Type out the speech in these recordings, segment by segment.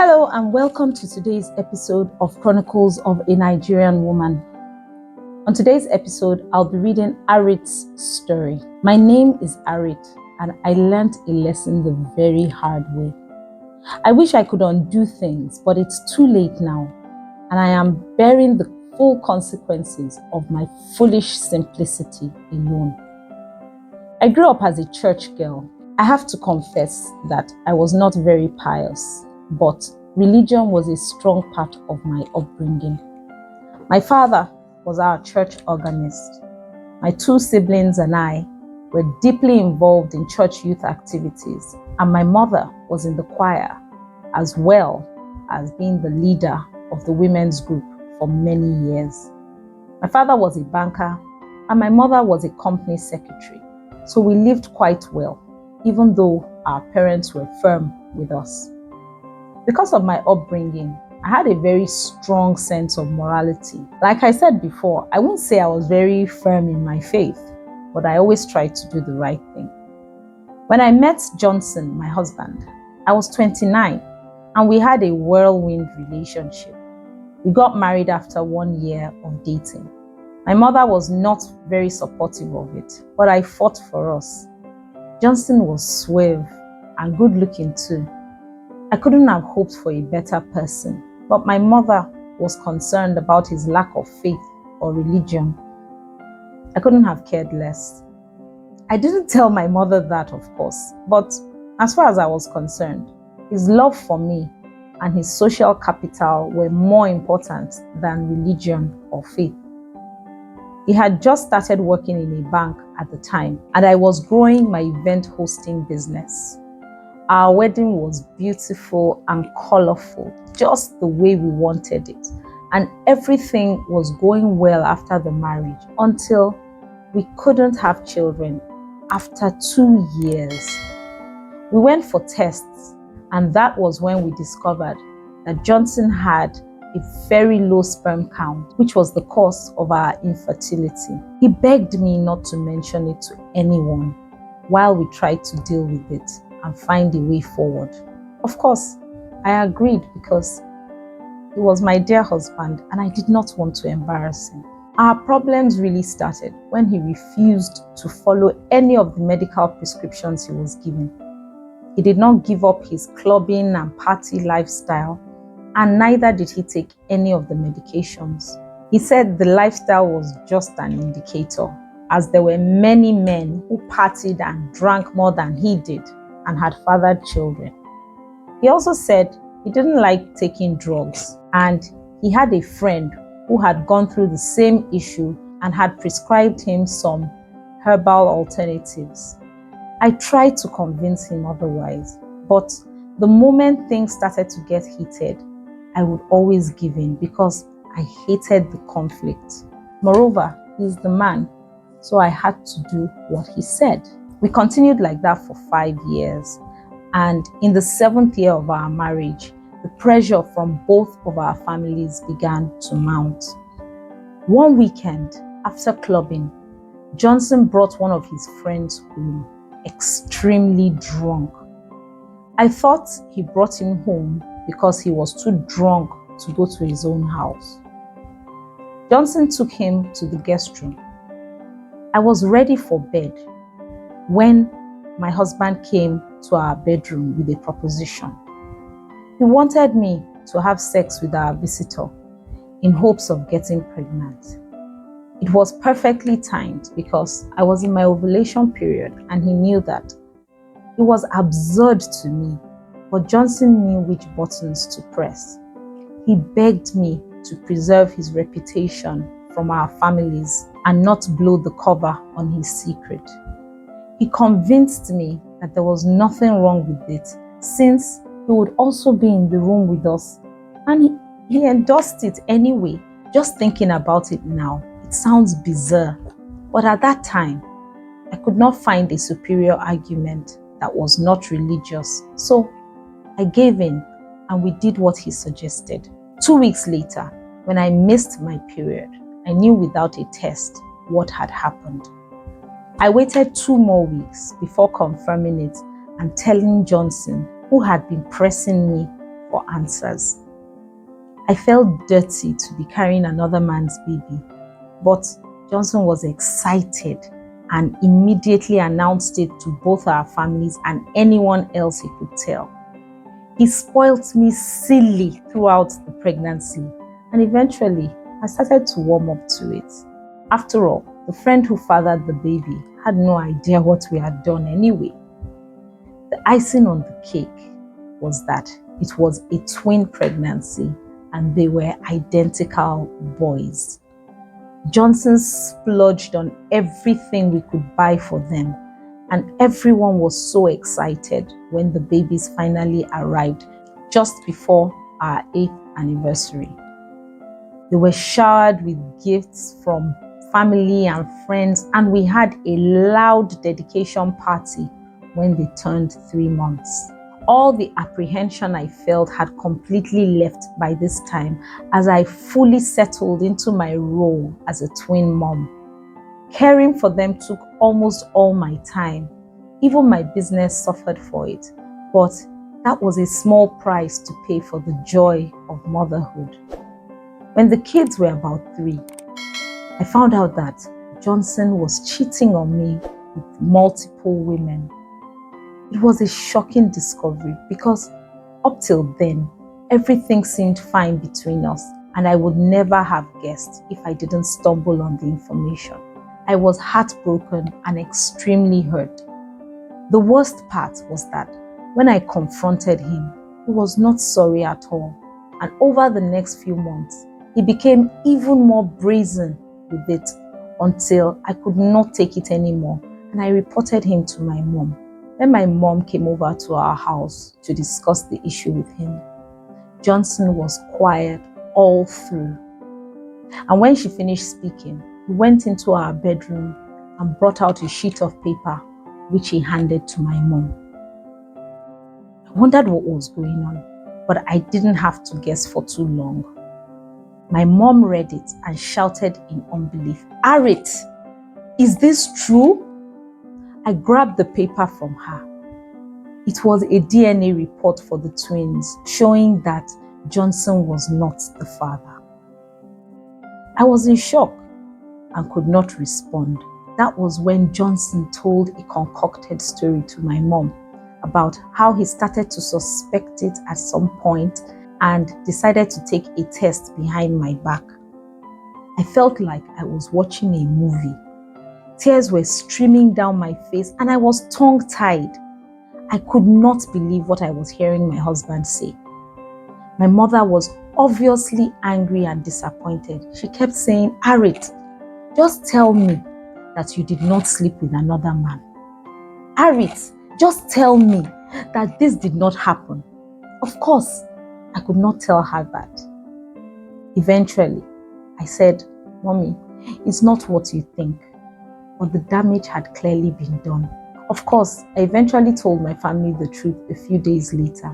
Hello and welcome to today's episode of Chronicles of a Nigerian Woman. On today's episode, I'll be reading Arit's story. My name is Arit and I learned a lesson the very hard way. I wish I could undo things, but it's too late now and I am bearing the full consequences of my foolish simplicity alone. I grew up as a church girl. I have to confess that I was not very pious, but religion was a strong part of my upbringing. My father was our church organist. My two siblings and I were deeply involved in church youth activities, and my mother was in the choir, as well as being the leader of the women's group for many years. My father was a banker, and my mother was a company secretary, so we lived quite well, even though our parents were firm with us. Because of my upbringing, I had a very strong sense of morality. Like I said before, I won't say I was very firm in my faith, but I always tried to do the right thing. When I met Johnson, my husband, I was 29 and we had a whirlwind relationship. We got married after 1 year of dating. My mother was not very supportive of it, but I fought for us. Johnson was suave and good looking too. I couldn't have hoped for a better person, but my mother was concerned about his lack of faith or religion. I couldn't have cared less. I didn't tell my mother that, of course, but as far as I was concerned, his love for me and his social capital were more important than religion or faith. He had just started working in a bank at the time, and I was growing my event hosting business. Our wedding was beautiful and colorful, just the way we wanted it. And everything was going well after the marriage until we couldn't have children after 2 years. We went for tests, and that was when we discovered that Johnson had a very low sperm count, which was the cause of our infertility. He begged me not to mention it to anyone while we tried to deal with it and find a way forward. Of course, I agreed because he was my dear husband and I did not want to embarrass him. Our problems really started when he refused to follow any of the medical prescriptions he was given. He did not give up his clubbing and party lifestyle, and neither did he take any of the medications. He said the lifestyle was just an indicator, as there were many men who partied and drank more than he did and had fathered children. He also said he didn't like taking drugs, and he had a friend who had gone through the same issue and had prescribed him some herbal alternatives. I tried to convince him otherwise, but the moment things started to get heated, I would always give in because I hated the conflict. Moreover, he's the man, so I had to do what he said. We continued like that for 5 years, and in the 7th year of our marriage, the pressure from both of our families began to mount. One weekend, after clubbing, Johnson brought one of his friends home, extremely drunk. I thought he brought him home because he was too drunk to go to his own house. Johnson took him to the guest room. I was ready for bed when my husband came to our bedroom with a proposition. He wanted me to have sex with our visitor in hopes of getting pregnant. It was perfectly timed because I was in my ovulation period and he knew that. It was absurd to me, but Johnson knew which buttons to press. He begged me to preserve his reputation from our families and not blow the cover on his secret. He convinced me that there was nothing wrong with it since he would also be in the room with us, and he endorsed it anyway. Just thinking about it now, it sounds bizarre, but at that time, I could not find a superior argument that was not religious, so I gave in and we did what he suggested. 2 weeks later, when I missed my period, I knew without a test what had happened. I waited 2 more weeks before confirming it and telling Johnson, who had been pressing me for answers. I felt dirty to be carrying another man's baby, but Johnson was excited and immediately announced it to both our families and anyone else he could tell. He spoilt me silly throughout the pregnancy, and eventually I started to warm up to it. After all, the friend who fathered the baby had no idea what we had done anyway. The icing on the cake was that it was a twin pregnancy and they were identical boys. Johnson splurged on everything we could buy for them, and everyone was so excited when the babies finally arrived just before our 8th anniversary. They were showered with gifts from family and friends, and we had a loud dedication party when they turned 3 months. All the apprehension I felt had completely left by this time as I fully settled into my role as a twin mom. Caring for them took almost all my time. Even my business suffered for it, but that was a small price to pay for the joy of motherhood. When the kids were about 3, I found out that Johnson was cheating on me with multiple women. It was a shocking discovery because up till then, everything seemed fine between us, and I would never have guessed if I didn't stumble on the information. I was heartbroken and extremely hurt. The worst part was that when I confronted him, he was not sorry at all, and over the next few months, he became even more brazen with it until I could not take it anymore, and I reported him to my mom. Then my mom came over to our house to discuss the issue with him. Johnson was quiet all through. And when she finished speaking, he went into our bedroom and brought out a sheet of paper, which he handed to my mom. I wondered what was going on, but I didn't have to guess for too long. My mom read it and shouted in unbelief, "Arit, is this true?" I grabbed the paper from her. It was a DNA report for the twins showing that Johnson was not the father. I was in shock and could not respond. That was when Johnson told a concocted story to my mom about how he started to suspect it at some point and decided to take a test behind my back. I felt like I was watching a movie. Tears were streaming down my face and I was tongue-tied. I could not believe what I was hearing my husband say. My mother was obviously angry and disappointed. She kept saying, "Arit, just tell me that you did not sleep with another man. Arit, just tell me that this did not happen." Of course, I could not tell her that. Eventually, I said, "Mommy, it's not what you think." But the damage had clearly been done. Of course, I eventually told my family the truth a few days later.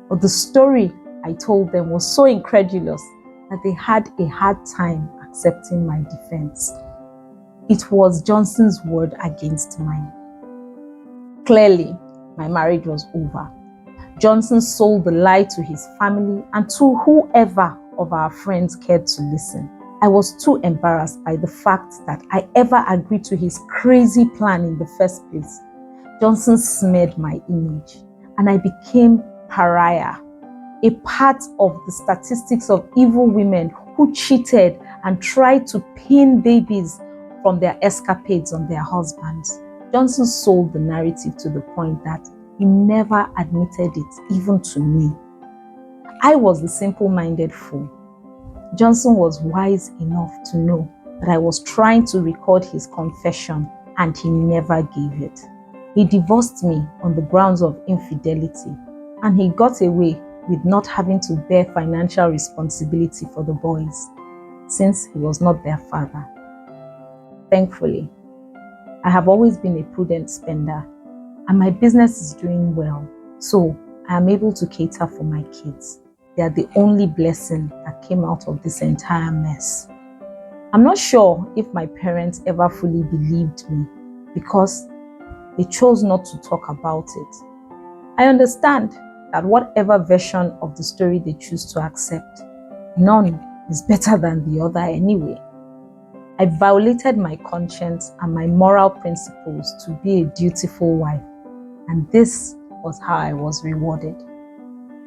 But the story I told them was so incredulous that they had a hard time accepting my defense. It was Johnson's word against mine. Clearly, my marriage was over. Johnson sold the lie to his family and to whoever of our friends cared to listen. I was too embarrassed by the fact that I ever agreed to his crazy plan in the first place. Johnson smeared my image, and I became pariah, a part of the statistics of evil women who cheated and tried to pin babies from their escapades on their husbands. Johnson sold the narrative to the point that he never admitted it, even to me. I was the simple-minded fool. Johnson was wise enough to know that I was trying to record his confession, and he never gave it. He divorced me on the grounds of infidelity, and he got away with not having to bear financial responsibility for the boys, since he was not their father. Thankfully, I have always been a prudent spender, and my business is doing well, so I am able to cater for my kids. They are the only blessing that came out of this entire mess. I'm not sure if my parents ever fully believed me because they chose not to talk about it. I understand. that whatever version of the story they choose to accept, none is better than the other anyway. I violated my conscience and my moral principles to be a dutiful wife, and this was how I was rewarded.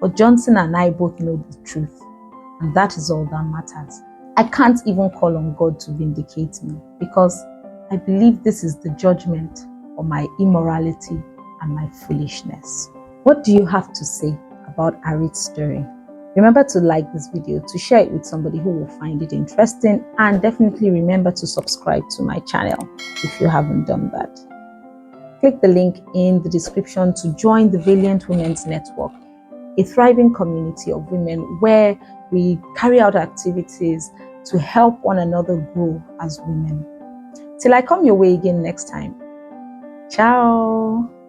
But Johnson and I both know the truth, and that is all that matters. I can't even call on God to vindicate me, because I believe this is the judgment for my immorality and my foolishness. What do you have to say about Arit's story? Remember to like this video, to share it with somebody who will find it interesting, and definitely remember to subscribe to my channel if you haven't done that. Click the link in the description to join the Valiant Women's Network, a thriving community of women where we carry out activities to help one another grow as women. Till I come your way again next time. Ciao.